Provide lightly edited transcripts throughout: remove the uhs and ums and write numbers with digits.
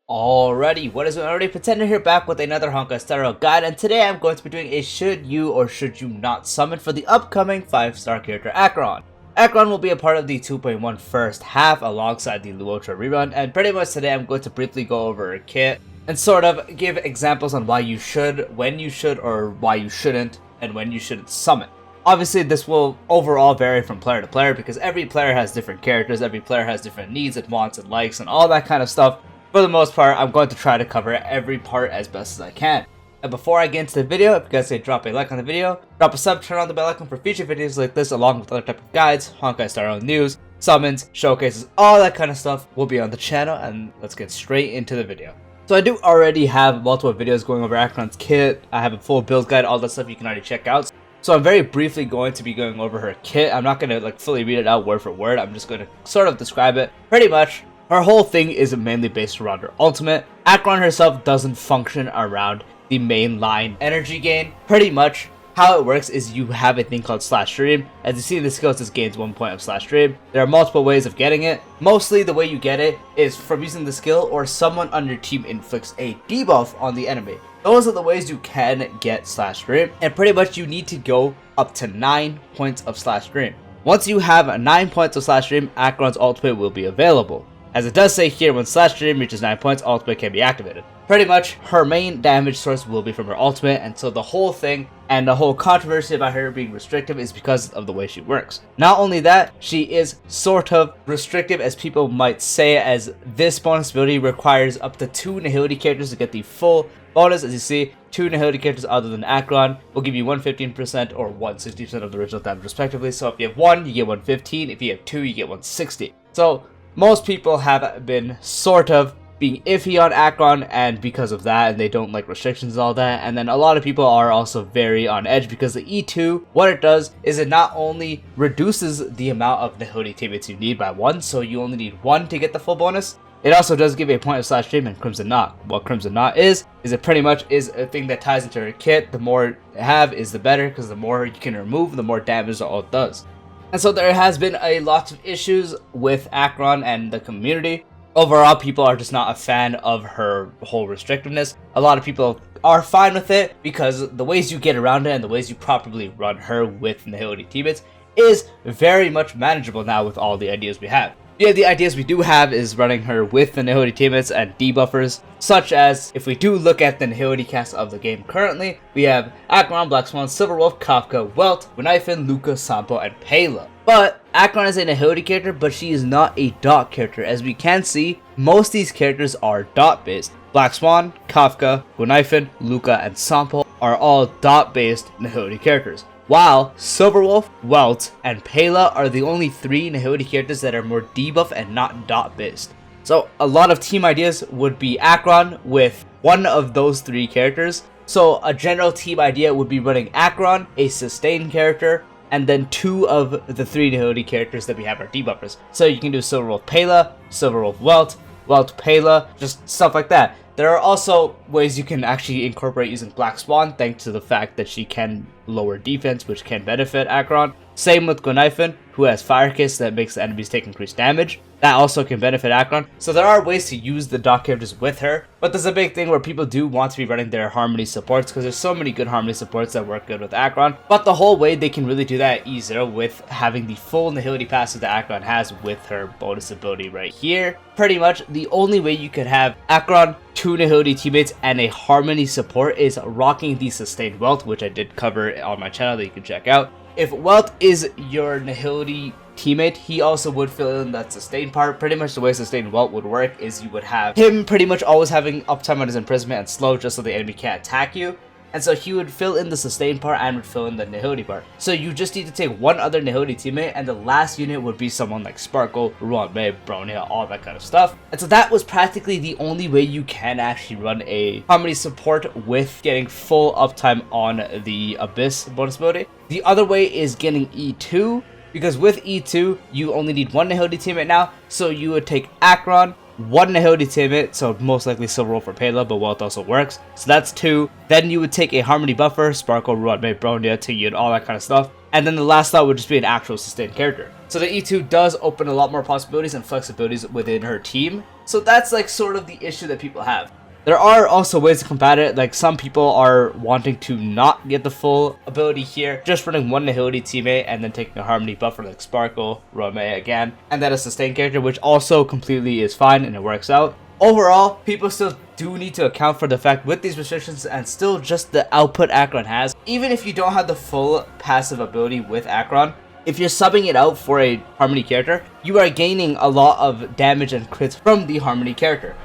Alrighty, what is already Pretender here, back with another Honkai Star guide, and today I'm going to be doing a should you or should you not summon for the upcoming 5-star character Acheron. Acheron will be a part of the 2.1 first half alongside the Luotra rerun, and pretty much today I'm going to briefly go over her kit and sort of give examples on why you should, when you should, or why you shouldn't, and when you shouldn't summon. Obviously, this will overall vary from player to player because every player has different characters, every player has different needs and wants and likes and all that kind of stuff. For the most part, I'm going to try to cover every part as best as I can. And before I get into the video, if you guys say drop a like on the video, drop a sub, turn on the bell icon for future videos like this along with other type of guides, Honkai Star Rail news, summons, showcases, all that kind of stuff will be on the channel, and let's get straight into the video. So I do already have multiple videos going over Acheron's kit. I have a full build guide, all that stuff you can already check out. So I'm very briefly going to be going over her kit. I'm not going to fully read it out word for word. I'm just going to sort of describe it. Pretty much, her whole thing is mainly based around her ultimate. Acheron herself doesn't function around the main line energy gain. Pretty much, how it works is you have a thing called Slash Stream. As you see in the skills, this gains 1 point of Slash Stream. There are multiple ways of getting it. Mostly the way you get it is from using the skill or someone on your team inflicts a debuff on the enemy. Those are the ways you can get Slash Stream, and pretty much you need to go up to 9 points of Slash Stream. Once you have 9 points of Slash Stream, Acheron's ultimate will be available. As it does say here, when Slash Stream reaches 9 points, ultimate can be activated. Pretty much, her main damage source will be from her ultimate, and so the whole thing and the whole controversy about her being restrictive is because of the way she works. Not only that, she is sort of restrictive, as people might say, as this bonus ability requires up to 2 nihility characters to get the full bonus. As you see, 2 nihility characters other than Acheron will give you 115% or 160% of the original damage respectively. So if you have 1, you get 115, if you have 2, you get 160. So most people have been sort of being iffy on Acheron, and because of that, and they don't like restrictions and all that. And then a lot of people are also very on edge because the E2, what it does is it not only reduces the amount of nihility teammates you need by 1, so you only need 1 to get the full bonus. It also does give a point of Slash Stream and Crimson Knot. What Crimson Knot is it pretty much is a thing that ties into her kit. The more you have is the better, because the more you can remove, the more damage all it does. And so there has been a lot of issues with Acheron and the community. Overall, people are just not a fan of her whole restrictiveness. A lot of people are fine with it because the ways you get around it and the ways you properly run her with nihility teammates is very much manageable now with all the ideas we have. Yeah, the ideas we do have is running her with the nihility teammates and debuffers, such as, if we do look at the nihility cast of the game currently, we have Acheron, Black Swan, Silverwolf, Kafka, Welt, Gunaifen, Luca, Sampo, and Pela. But Acheron is a nihility character, but she is not a dot character. As we can see, most of these characters are dot based. Black Swan, Kafka, Gunaifen, Luca, and Sampo are all dot based nihility characters, while Silverwolf, Welt, and Pela are the only 3 nihility characters that are more debuff and not dot based. So a lot of team ideas would be Acheron with one of those 3 characters. So a general team idea would be running Acheron, a sustain character, and then 2 of the 3 nihility characters that we have are debuffers. So you can do Silverwolf Pela, Silverwolf Welt, Welt Pela, just stuff like that. There are also ways you can actually incorporate using Black Swan, thanks to the fact that she can lower defense, which can benefit Acheron. Same with Gunaifen, who has Fire Kiss that makes the enemies take increased damage. That also can benefit Acheron. So there are ways to use the dot characters with her, but there's a big thing where people do want to be running their Harmony supports, because there's so many good Harmony supports that work good with Acheron. But the whole way they can really do that at E0 with having the full nihility passive that Acheron has with her bonus ability right here. Pretty much the only way you could have Acheron, 2 nihility teammates, and a Harmony support is rocking the sustained Welt, which I did cover on my channel that you can check out. If Welt is your nihility teammate, he also would fill in that sustain part. Pretty much the way sustained Welt would work is you would have him pretty much always having uptime on his imprisonment and slow, just so the enemy can't attack you. And so he would fill in the sustain part and would fill in the nihility part. So you just need to take 1 other nihility teammate, and the last unit would be someone like Sparkle, Ruan May, Bronia, all that kind of stuff. And so that was practically the only way you can actually run a Harmony support with getting full uptime on the Abyss bonus ability. The other way is getting E2, because with E2, you only need 1 nihility teammate now, so you would take Acheron, 1 nihility teammate, so most likely Silverwolf or Pela, but Welt also works, so that's 2. Then you would take a Harmony buffer, Sparkle, Ruan May, Bronia, Tingyu, and all that kind of stuff. And then the last slot would just be an actual sustained character. So the E2 does open a lot more possibilities and flexibilities within her team. So that's like sort of the issue that people have. There are also ways to combat it, like some people are wanting to not get the full ability here, just running one nihility teammate and then taking a harmony buffer like Sparkle, Rome again, and then a sustain character, which also completely is fine and it works out. Overall, people still do need to account for the fact with these restrictions and still just the output Acheron has, even if you don't have the full passive ability with Acheron, if you're subbing it out for a harmony character, you are gaining a lot of damage and crits from the harmony character.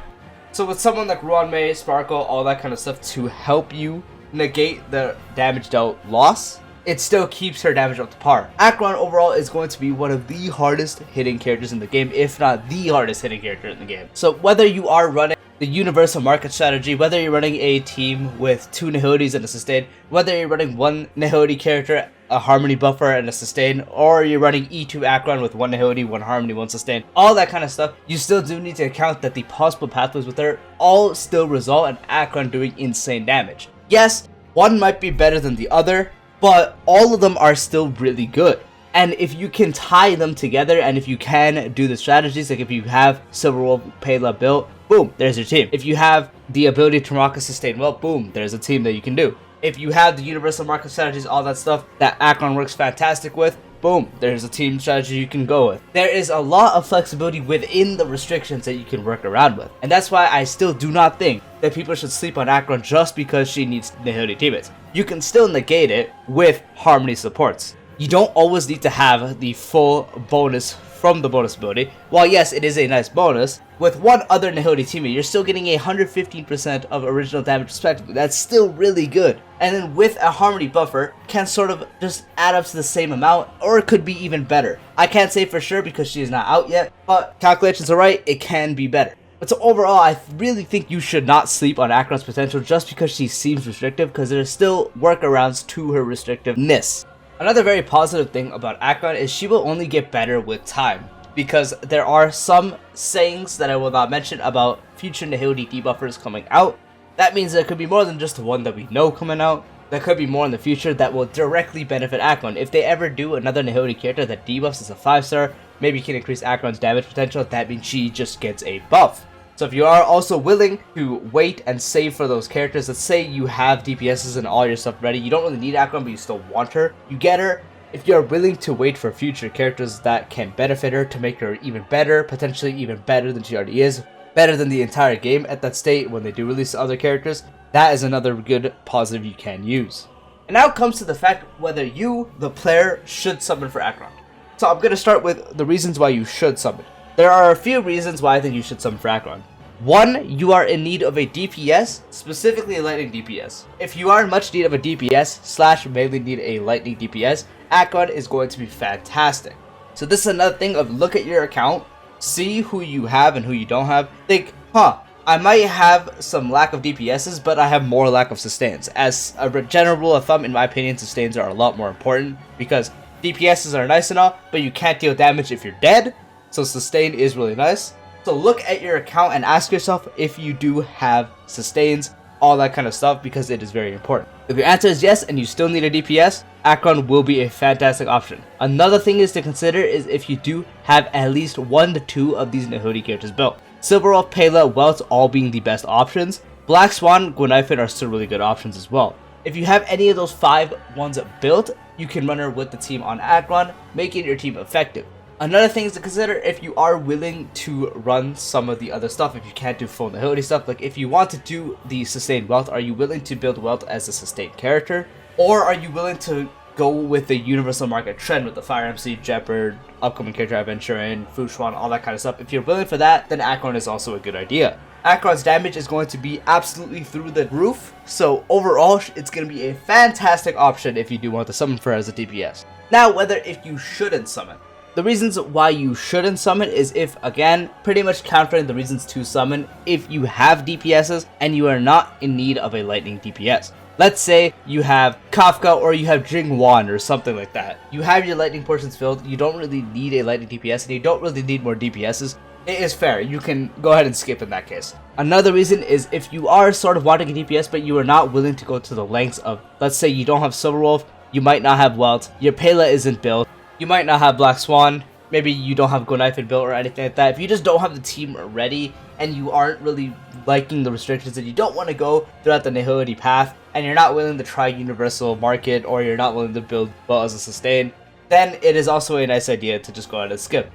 So with someone like Ruan-Mei, Sparkle, all that kind of stuff to help you negate the damage dealt loss, it still keeps her damage up to par. Acheron overall is going to be one of the hardest hitting characters in the game, if not the hardest hitting character in the game. So whether you are running the universal market strategy, whether you're running a team with 2 nihilities and a sustain, whether you're running 1 nihility character, a harmony buffer and a sustain, or you're running E2 Acheron with 1 nihility, 1 harmony, 1 sustain, all that kind of stuff, you still do need to account that the possible pathways with her all still result in Acheron doing insane damage. Yes, one might be better than the other, but all of them are still really good. And if you can tie them together, and if you can do the strategies, like if you have Silver Wolf Pela built, boom, there's your team. If you have the ability to rock a sustain well, boom, there's a team that you can do. If you have the universal market strategies, all that stuff that Acheron works fantastic with, boom, there's a team strategy you can go with. There is a lot of flexibility within the restrictions that you can work around with. And that's why I still do not think that people should sleep on Acheron just because she needs nihility teammates. You can still negate it with harmony supports. You don't always need to have the full bonus from the bonus ability. While yes, it is a nice bonus, with one other nihility teammate, you're still getting 115% of original damage respectively. That's still really good. And then with a harmony buffer, can sort of just add up to the same amount, or it could be even better. I can't say for sure because she is not out yet, but calculations are right, it can be better. But so overall, I really think you should not sleep on Acheron's potential just because she seems restrictive, because there are still workarounds to her restrictiveness. Another very positive thing about Acheron is she will only get better with time, because there are some sayings that I will not mention about future nihility debuffers coming out. That means there could be more than just the one that we know coming out. There could be more in the future that will directly benefit Acheron. If they ever do another nihility character that debuffs as a 5-star, maybe can increase Acheron's damage potential, that means she just gets a buff. So if you are also willing to wait and save for those characters, let's say you have DPSs and all your stuff ready, you don't really need Acheron but you still want her, you get her. If you're willing to wait for future characters that can benefit her to make her even better, potentially even better than she already is, better than the entire game at that state when they do release other characters, that is another good positive you can use. And now it comes to the fact whether you, the player, should summon for Acheron. So I'm going to start with the reasons why you should summon. There are a few reasons why I think you should summon for Acheron. 1, you are in need of a DPS, specifically a lightning DPS. If you are in much need of a DPS / mainly need a lightning DPS, Acheron is going to be fantastic. So this is another thing of look at your account, see who you have and who you don't have, think, I might have some lack of DPSs, but I have more lack of sustains. As a general rule of thumb, in my opinion, sustains are a lot more important, because DPSs are nice and all, but you can't deal damage if you're dead, so sustain is really nice. So look at your account and ask yourself if you do have sustains, all that kind of stuff, because it is very important. If your answer is yes and you still need a DPS, Acheron will be a fantastic option. Another thing is to consider is if you do have at least 1 to 2 of these nihility characters built. Silver Wolf, Pela, Welt all being the best options. Black Swan, Gwenifin are still really good options as well. If you have any of those 5 ones built, you can run her with the team on Acheron, making your team effective. Another thing is to consider if you are willing to run some of the other stuff, if you can't do full nihility stuff, like if you want to do the sustained Welt, are you willing to build Welt as a sustained character? Or are you willing to go with the universal market trend with the Fire MC, Jeopard, upcoming character Aventurin, Fushuan, all that kind of stuff? If you're willing for that, then Acheron is also a good idea. Acheron's damage is going to be absolutely through the roof, so overall it's going to be a fantastic option if you do want to summon for her as a DPS. Now, whether if you shouldn't summon. The reasons why you shouldn't summon is if, again, pretty much countering the reasons to summon, if you have DPSs and you are not in need of a lightning DPS. Let's say you have Kafka or you have Jingwan or something like that. You have your lightning portions filled, you don't really need a lightning DPS and you don't really need more DPSs. It is fair, you can go ahead and skip in that case. Another reason is if you are sort of wanting a DPS but you are not willing to go to the lengths of, let's say you don't have Silver Wolf, you might not have Welt, your Pela isn't built, you might not have Black Swan, maybe you don't have Gonifin built or anything like that, if you just don't have the team ready and you aren't really liking the restrictions and you don't want to go throughout the nihility path and you're not willing to try universal market or you're not willing to build well as a sustain, then it is also a nice idea to just go ahead and skip.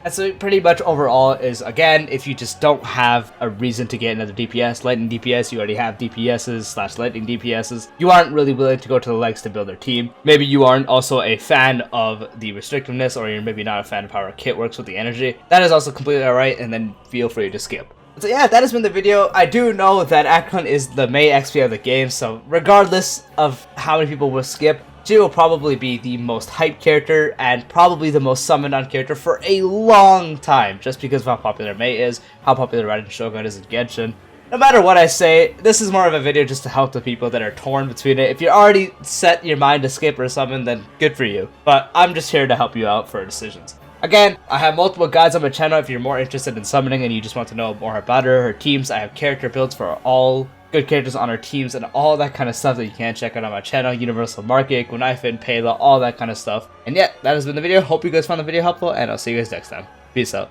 And so pretty much overall is, again, if you just don't have a reason to get another DPS, lightning DPS, you already have DPSs / lightning DPSs, you aren't really willing to go to the lengths to build their team. Maybe you aren't also a fan of the restrictiveness, or you're maybe not a fan of how our kit works with the energy. That is also completely alright, and then feel free to skip. So yeah, that has been the video. I do know that Acheron is the main XP of the game, so regardless of how many people will skip, she will probably be the most hyped character and probably the most summoned on character for a long time, just because of how popular Mei is, how popular Raiden Shogun is in Genshin. No matter what I say, this is more of a video just to help the people that are torn between it. If you're already set your mind to skip or summon, then good for you. But I'm just here to help you out for decisions. Again, I have multiple guides on my channel if you're more interested in summoning and you just want to know more about her teams. I have character builds for all good characters on our teams and all that kind of stuff that you can check out on my channel. Universal Market, Gonifin, Pela, all that kind of stuff. And yeah, that has been the video. Hope you guys found the video helpful, and I'll see you guys next time. Peace out.